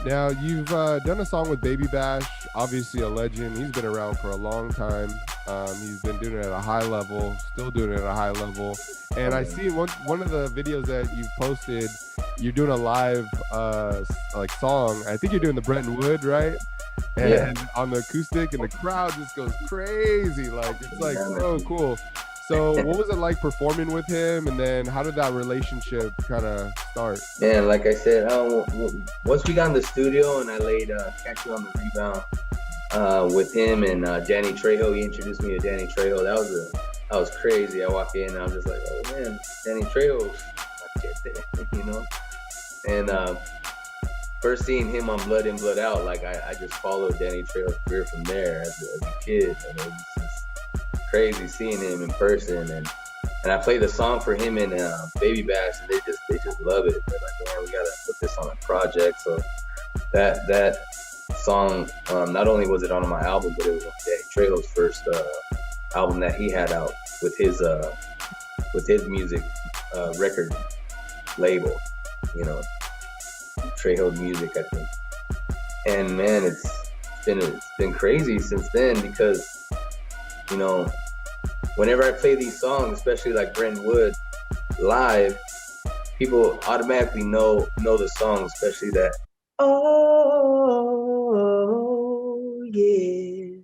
Now, you've done a song with Baby Bash, obviously a legend. He's been around for a long time. He's been doing it at a high level, still doing it at a high level. And I see one of the videos that you've posted, you're doing a live like song. I think you're doing the Bretton Wood, right? And Yeah. on the acoustic, and the crowd just goes crazy. Like it's like so cool. So, what was it like performing with him, and then how did that relationship kind of start? Man, like I said, once we got in the studio and I laid Catch You on the Rebound with him and Danny Trejo, he introduced me to Danny Trejo. That was crazy. I walk in and I'm just like, oh man, Danny Trejo, I get that, you know. And first seeing him on Blood In Blood Out, like I just followed Danny Trejo's career from there as a kid, and it was just crazy seeing him in person. And I played the song for him and Baby Bash, and they just love it. They're like, man, we gotta put this on a project. So that song, not only was it on my album, but it was on Danny Trejo's first album that he had out with his music record label, you know, Trejo Music, I think. And man, it's been crazy since then, because, you know, whenever I play these songs, especially like Bretton Wood live, people automatically know the song, especially that. Oh yeah,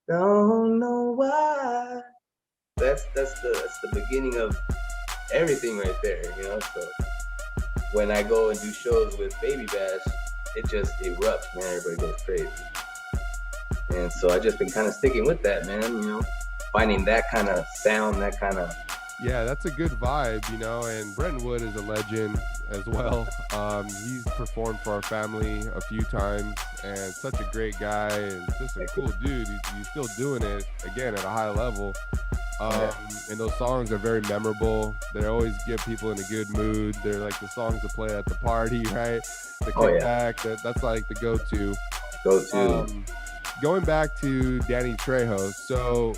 don't know why. That's the beginning of everything right there, you know. So when I go and do shows with Baby Bash, it just erupts, man. Everybody goes crazy. And so I just been kind of sticking with that, man, you know, finding that kind of sound, that kind of. Yeah, that's a good vibe, you know, and Bretton Wood is a legend as well. He's performed for our family a few times, and such a great guy, and just a cool dude. He's still doing it, again, at a high level. And those songs are very memorable. They always get people in a good mood. They're like the songs to play at the party, right? The kickback, that's like the go-to. Going back to Danny Trejo, so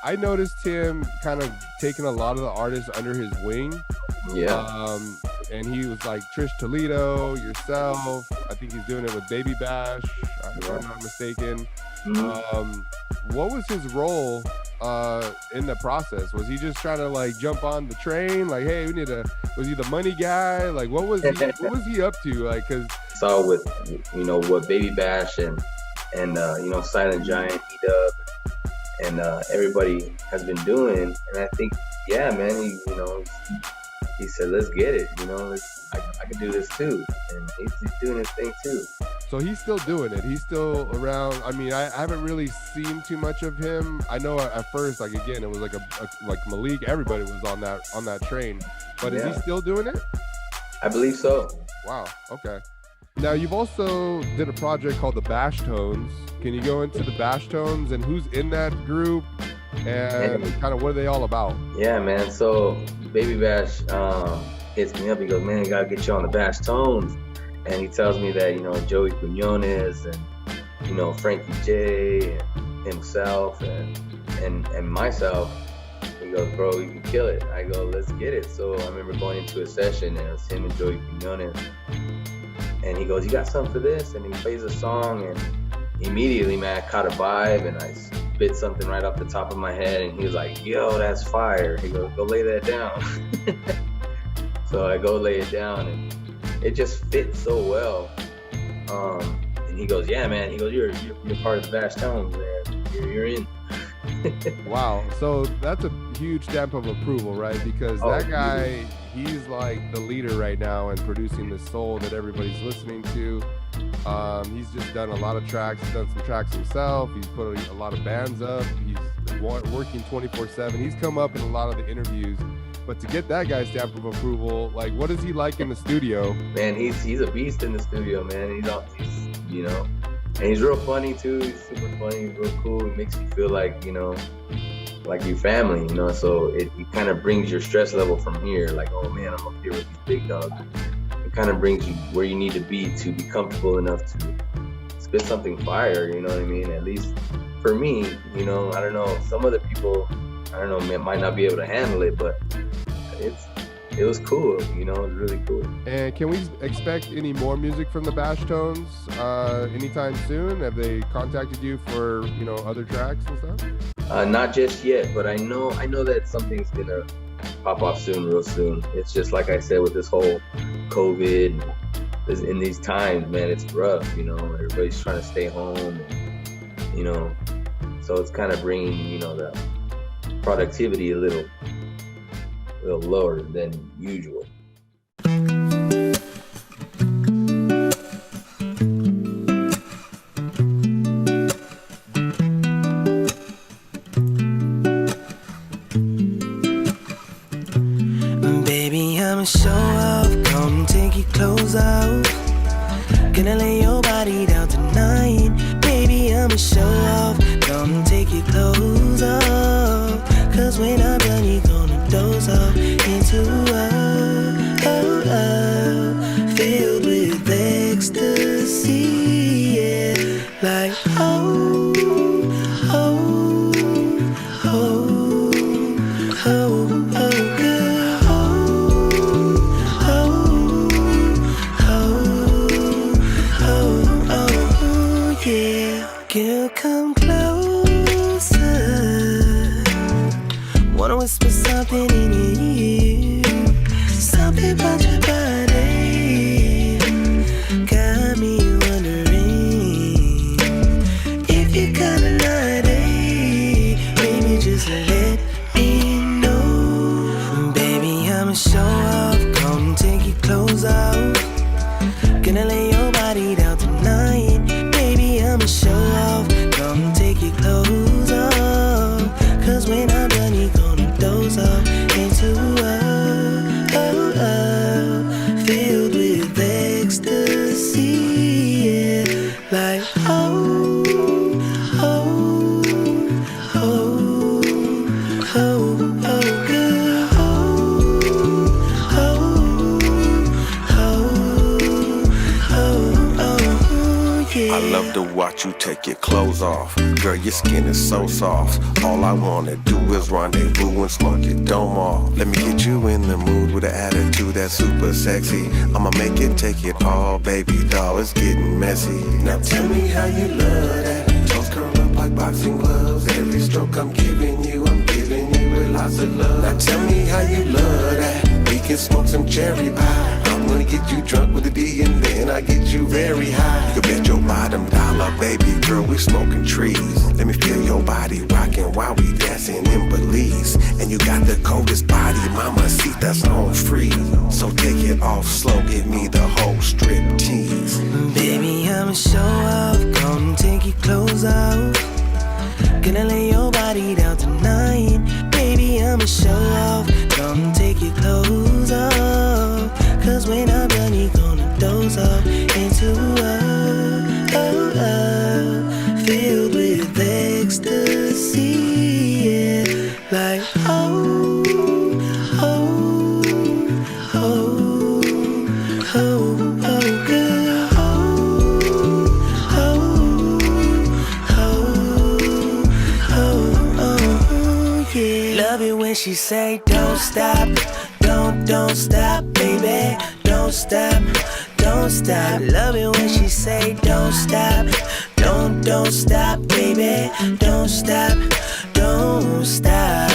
I noticed him kind of taking a lot of the artists under his wing. Yeah. And he was like Trish Toledo, yourself. I think he's doing it with Baby Bash, if I'm not mistaken. Mm-hmm. What was his role in the process? Was he just trying to like jump on the train? Like, hey, was he the money guy? Like, what was he up to? Like, cause saw with, you know, what Baby Bash and you know, Silent Giant, E-Dub, and everybody has been doing. And I think, yeah, man, he said, let's get it, you know, I can do this too. And he's doing his thing too. So he's still doing it. He's still around. I mean, I haven't really seen too much of him. I know at first, like, again, it was like like Malik, everybody was on that train. But is he still doing it? I believe so. Wow. Okay. Now, you've also did a project called the Bash Tones. Can you go into the Bash Tones and who's in that group and kind of what are they all about? Yeah, man. So Baby Bash hits me up. He goes, man, I gotta get you on the Bash Tones. And he tells me that, you know, Joey Quinones and, you know, Frankie J and himself and myself. He goes, bro, you can kill it. I go, let's get it. So I remember going into a session and it was him and Joey Quinones. And he goes, you got something for this? And he plays a song, and immediately, man, I caught a vibe, and I spit something right off the top of my head, and he was like, yo, that's fire. He goes, go lay that down. So I go lay it down, and it just fits so well. And he goes, yeah, man. He goes, you're part of the Bash Tones, man. You're in. Wow. So that's a huge stamp of approval, right? Because that guy, he's like the leader right now in producing the soul that everybody's listening to. He's just done a lot of tracks. He's done some tracks himself. He's put a lot of bands up. He's working 24/7. He's come up in a lot of the interviews. But to get that guy's stamp of approval, like, what is he like in the studio? Man, he's a beast in the studio, man. He's you know, and he's real funny too. He's super funny. He's real cool. He makes you feel like, you know, like your family, you know. So it kind of brings your stress level from here. Like, oh man, I'm up here with these big dogs. It kind of brings you where you need to be comfortable enough to spit something fire. You know what I mean? At least for me, you know. I don't know. Some other people, I don't know, might not be able to handle it, but it was cool. You know, it was really cool. And can we expect any more music from the Bash Tones anytime soon? Have they contacted you for, you know, other tracks and stuff? Not just yet, but I know that something's gonna pop off soon, real soon. It's just like I said, with this whole COVID, in these times, man, it's rough. You know, everybody's trying to stay home. You know, so it's kind of bringing, you know, the productivity a little lower than usual. Baby, I'ma show off, come take your clothes off. Gonna lay your body down tonight. Baby, I'ma show off, come take your clothes off. Cause when I'm done, you're gonna doze off into filled with ecstasy, yeah. Like, oh, oh, oh, oh, oh, girl, oh, oh, oh, oh, yeah. Girl, come closer. Wanna whisper something in your ear, something about your body. Got me wondering if you're kinda naughty. Maybe just let me know. Baby, I'ma show off, come take your clothes off. Gonna lay your body down tonight. Baby, I'ma show off, come take your clothes off. Cause when I'm done, you're gonna doze off into filled with ecstasy, yeah. Like, oh, oh, oh, oh, oh, girl, oh, oh, yeah. I love to watch you take your clothes off. Girl, your skin is so soft. All I wanna do is rendezvous and smoke your dome off. Let me get you in the mood with an attitude that's super sexy. I'ma make it, take it all, baby doll, it's getting messy. Now tell me how you love that. Toes curl up like boxing gloves. Every stroke I'm giving you with lots of love. Now tell me how you love that. We can smoke some cherry pie. I'm gonna get you drunk with a D and then I get you very high. You bet your bottom dollar, baby girl, we smoking trees. Let me feel your body rocking while we dancing in Belize. And you got the coldest body, mama, see that's on free. So take it off slow, give me the whole strip tease. Baby, I'ma show off, come take your clothes off. Gonna lay your body down tonight. Baby, I'ma show off, come take your clothes off. Cause when I'm done, you're gonna doze off into filled with ecstasy, yeah. Like, oh, oh, oh, oh, oh, girl, oh, oh, yeah. Love it when she say, don't stop, don't stop, baby, don't stop, don't stop. Love it when she say, don't stop, don't stop, baby, don't stop, don't stop.